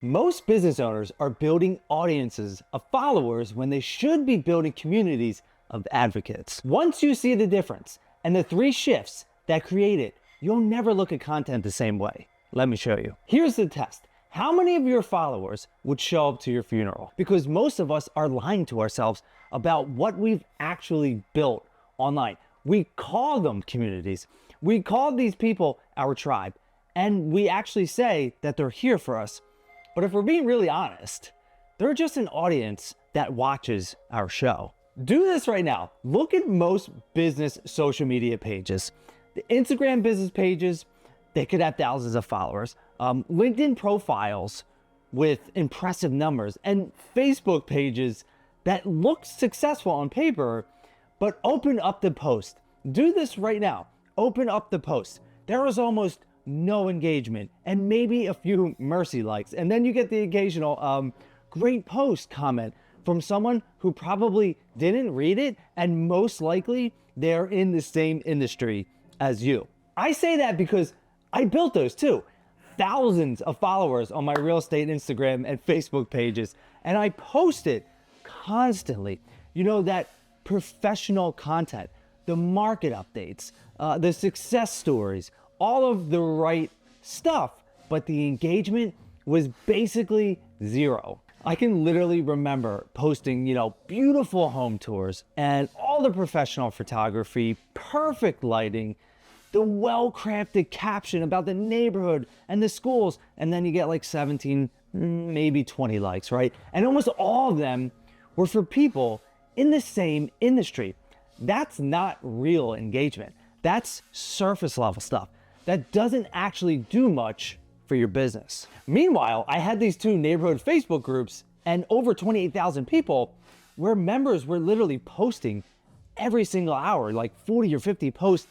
Most business owners are building audiences of followers when they should be building communities of advocates. Once you see the difference and the 3 shifts that create it, you'll never look at content the same way. Let me show you. Here's the test. How many of your followers would show up to your funeral? Because most of us are lying to ourselves about what we've actually built online. We call them communities. We call these people our tribe, and we actually say that they're here for us. But if we're being really honest, they're just an audience that watches our show. Do this right now. Look at most business social media pages. The Instagram business pages, they could have thousands of followers. LinkedIn profiles with impressive numbers, and Facebook pages that look successful on paper, but open up the post. Do this right now. Open up the post. There is almost no engagement and maybe a few mercy likes. And then you get the occasional great post comment from someone who probably didn't read it, and most likely they're in the same industry as you. I say that because I built those too. Thousands of followers on my real estate Instagram and Facebook pages, and I post it constantly. You know, that professional content, the market updates, the success stories, all of the right stuff, but the engagement was basically zero. I can literally remember posting, beautiful home tours and all the professional photography, perfect lighting, the well-crafted caption about the neighborhood and the schools, and then you get like 17, maybe 20 likes, right? And almost all of them were for people in the same industry. That's not real engagement. That's surface level stuff that doesn't actually do much for your business. Meanwhile, I had these 2 neighborhood Facebook groups and over 28,000 people where members were literally posting every single hour, like 40 or 50 posts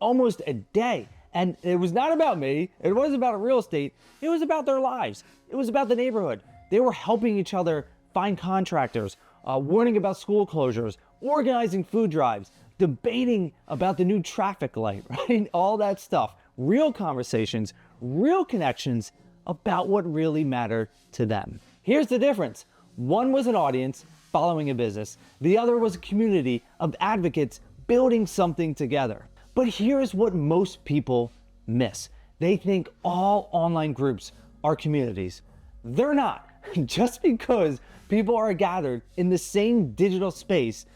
almost a day. And it was not about me. It wasn't about real estate. It was about their lives. It was about the neighborhood. They were helping each other find contractors, warning about school closures, organizing food drives, debating about the new traffic light, right? All that stuff. Real conversations, real connections about what really mattered to them. Here's the difference. One was an audience following a business. The other was a community of advocates building something together. But here's what most people miss. They think all online groups are communities. They're not. Just because people are gathered in the same digital space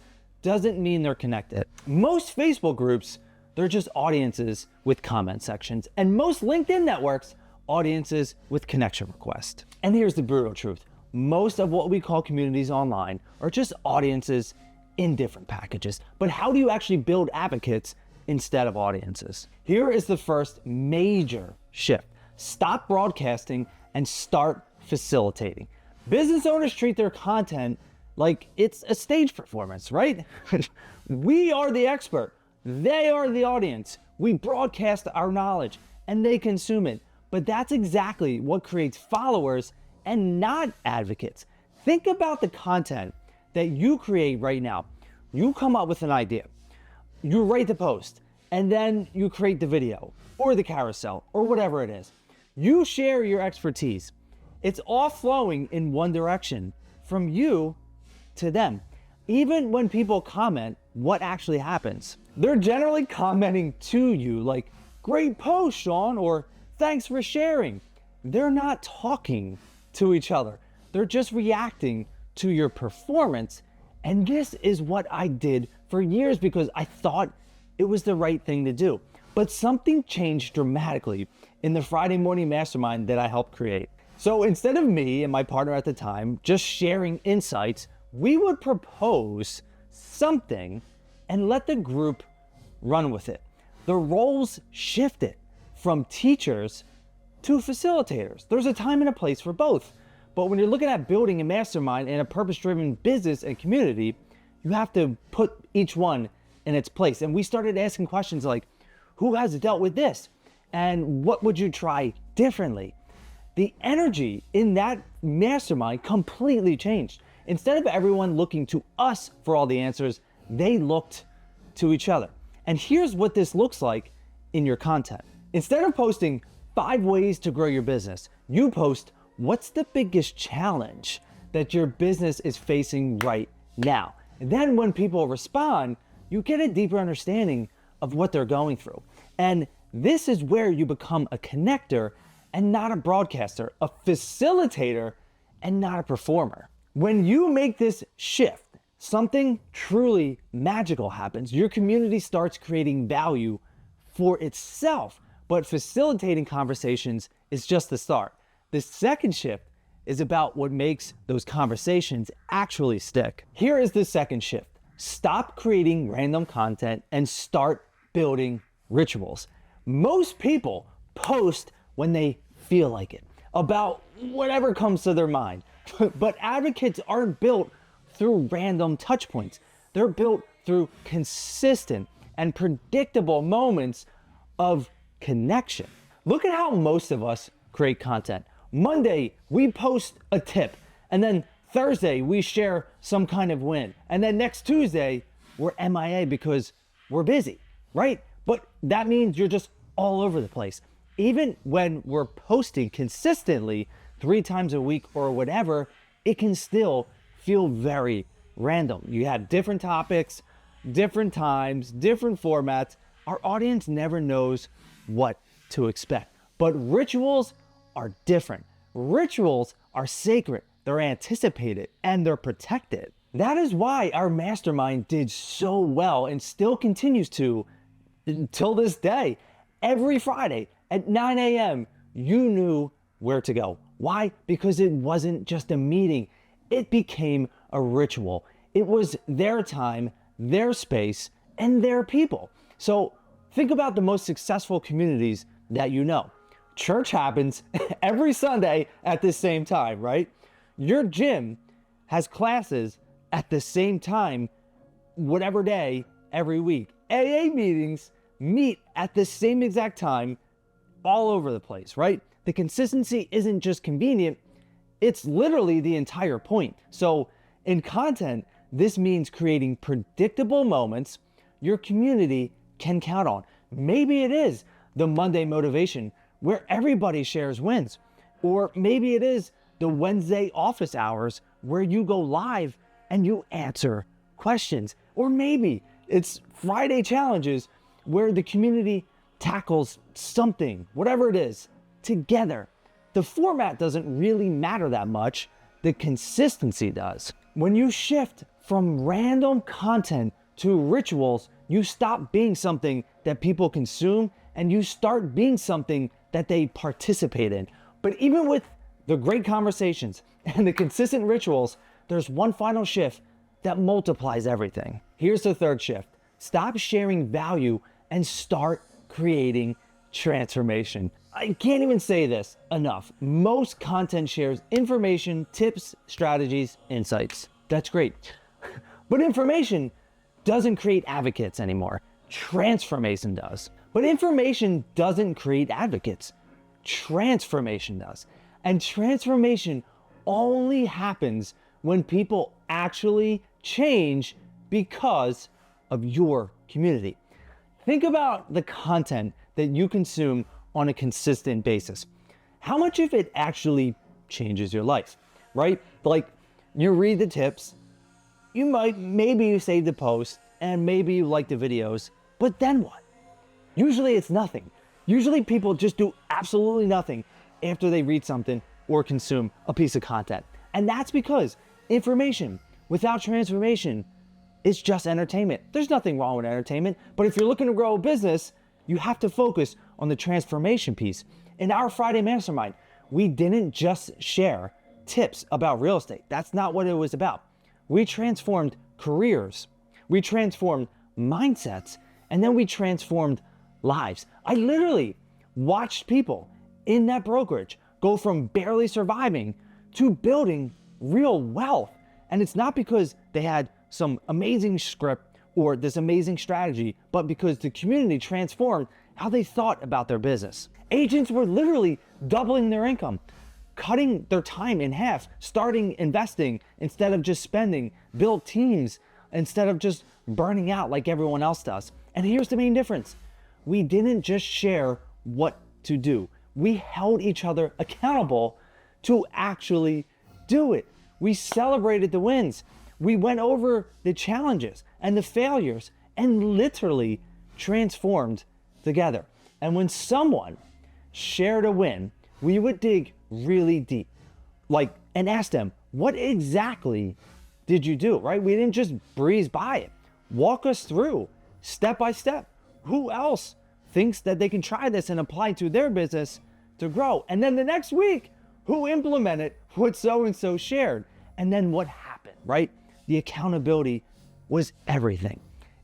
doesn't mean they're connected. Most Facebook groups, they're just audiences with comment sections. And most LinkedIn networks, audiences with connection requests. And here's the brutal truth. Most of what we call communities online are just audiences in different packages. But how do you actually build advocates instead of audiences? Here is the first major shift. Stop broadcasting and start facilitating. Business owners treat their content like it's a stage performance, right? We are the expert. They are the audience. We broadcast our knowledge and they consume it. But that's exactly what creates followers and not advocates. Think about the content that you create right now. You come up with an idea. You write the post, and then you create the video or the carousel or whatever it is. You share your expertise. It's all flowing in one direction, from you to them. Even when people comment, what actually happens? They're generally commenting to you like, "Great post, Sean," or "Thanks for sharing." They're not talking to each other. They're just reacting to your performance. And this is what I did for years because I thought it was the right thing to do. But something changed dramatically in the Friday morning mastermind that I helped create. So instead of me and my partner at the time just sharing insights, we would propose something and let the group run with it. The roles shifted from teachers to facilitators. There's a time and a place for both. But when you're looking at building a mastermind in a purpose-driven business and community, you have to put each one in its place. And we started asking questions like, who has dealt with this? And what would you try differently? The energy in that mastermind completely changed. Instead of everyone looking to us for all the answers, they looked to each other. And here's what this looks like in your content. Instead of posting 5 ways to grow your business, you post what's the biggest challenge that your business is facing right now? And then when people respond, you get a deeper understanding of what they're going through. And this is where you become a connector and not a broadcaster, a facilitator and not a performer. When you make this shift, something truly magical happens. Your community starts creating value for itself, but facilitating conversations is just the start. The second shift is about what makes those conversations actually stick. Here is the second shift. Stop creating random content and start building rituals. Most people post when they feel like it, about whatever comes to their mind. But advocates aren't built through random touch points. They're built through consistent and predictable moments of connection. Look at how most of us create content. Monday, we post a tip, and then Thursday, we share some kind of win. And then next Tuesday, we're MIA because we're busy, right? But that means you're just all over the place. Even when we're posting consistently 3 times a week or whatever, it can still feel very random. You have different topics, different times, different formats. Our audience never knows what to expect. But rituals are different. Rituals are sacred, they're anticipated, and they're protected. That is why our mastermind did so well and still continues to until this day. Every Friday at 9 a.m., you knew where to go. Why? Because it wasn't just a meeting. It became a ritual. It was their time, their space, and their people. So think about the most successful communities that you know. Church happens every Sunday at the same time, right? Your gym has classes at the same time, whatever day, every week. AA meetings meet at the same exact time all over the place, right? The consistency isn't just convenient, it's literally the entire point. So in content, this means creating predictable moments your community can count on. Maybe it is the Monday motivation where everybody shares wins. Or maybe it is the Wednesday office hours where you go live and you answer questions. Or maybe it's Friday challenges where the community tackles something, whatever it is, together. The format doesn't really matter that much. The consistency does. When you shift from random content to rituals, you stop being something that people consume and you start being something that they participate in. But even with the great conversations and the consistent rituals, there's one final shift that multiplies everything. Here's the third shift. Stop sharing value and start creating transformation. I can't even say this enough. Most content shares information, tips, strategies, insights. That's great. But information doesn't create advocates anymore. Transformation does. But information doesn't create advocates. Transformation does. And transformation only happens when people actually change because of your community. Think about the content that you consume on a consistent basis. How much of it actually changes your life, right? Like you read the tips, maybe you save the post, and maybe you like the videos, but then what? Usually it's nothing. Usually people just do absolutely nothing after they read something or consume a piece of content. And that's because information without transformation is just entertainment. There's nothing wrong with entertainment, but if you're looking to grow a business, you have to focus on the transformation piece. In our Friday Mastermind, we didn't just share tips about real estate. That's not what it was about. We transformed careers, we transformed mindsets, and then we transformed lives. I literally watched people in that brokerage go from barely surviving to building real wealth. And it's not because they had some amazing script or this amazing strategy, but because the community transformed how they thought about their business. Agents were literally doubling their income, cutting their time in half, starting investing instead of just spending, built teams instead of just burning out like everyone else does. And here's the main difference. We didn't just share what to do. We held each other accountable to actually do it. We celebrated the wins. We went over the challenges and the failures and literally transformed together. And when someone shared a win, we would dig really deep, and ask them, what exactly did you do, right? We didn't just breeze by it. Walk us through step by step. Who else thinks that they can try this and apply to their business to grow? And then the next week, who implemented what so-and-so shared? And then what happened, right? The accountability was everything.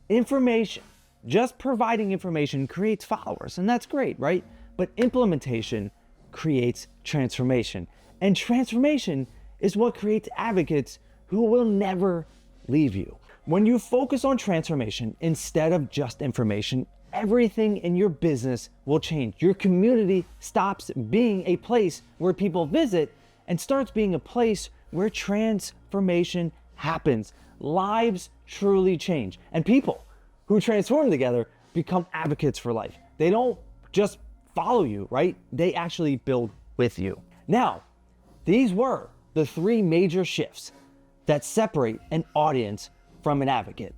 Information, just providing information creates followers, and that's great, right? But implementation creates transformation. And transformation is what creates advocates who will never leave you. When you focus on transformation instead of just information, everything in your business will change. Your community stops being a place where people visit and starts being a place where transformation happens. Lives truly change. And people who transform together become advocates for life. They don't just follow you, right? They actually build with you. Now, these were the 3 major shifts that separate an audience from an advocate.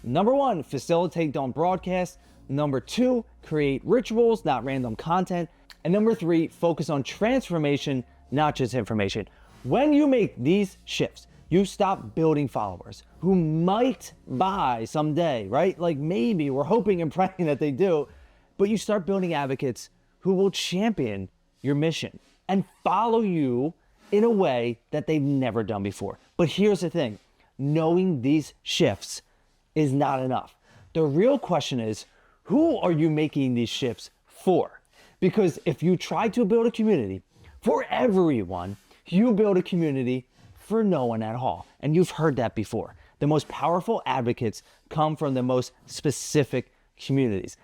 Number 1, facilitate, don't broadcast. Number 2, create rituals, not random content. And number 3, focus on transformation, not just information. When you make these shifts, you stop building followers who might buy someday, right? Like maybe we're hoping and praying that they do, but you start building advocates who will champion your mission and follow you in a way that they've never done before. But here's the thing, knowing these shifts is not enough. The real question is, who are you making these shifts for? Because if you try to build a community for everyone, you build a community for no one at all. And you've heard that before. The most powerful advocates come from the most specific communities.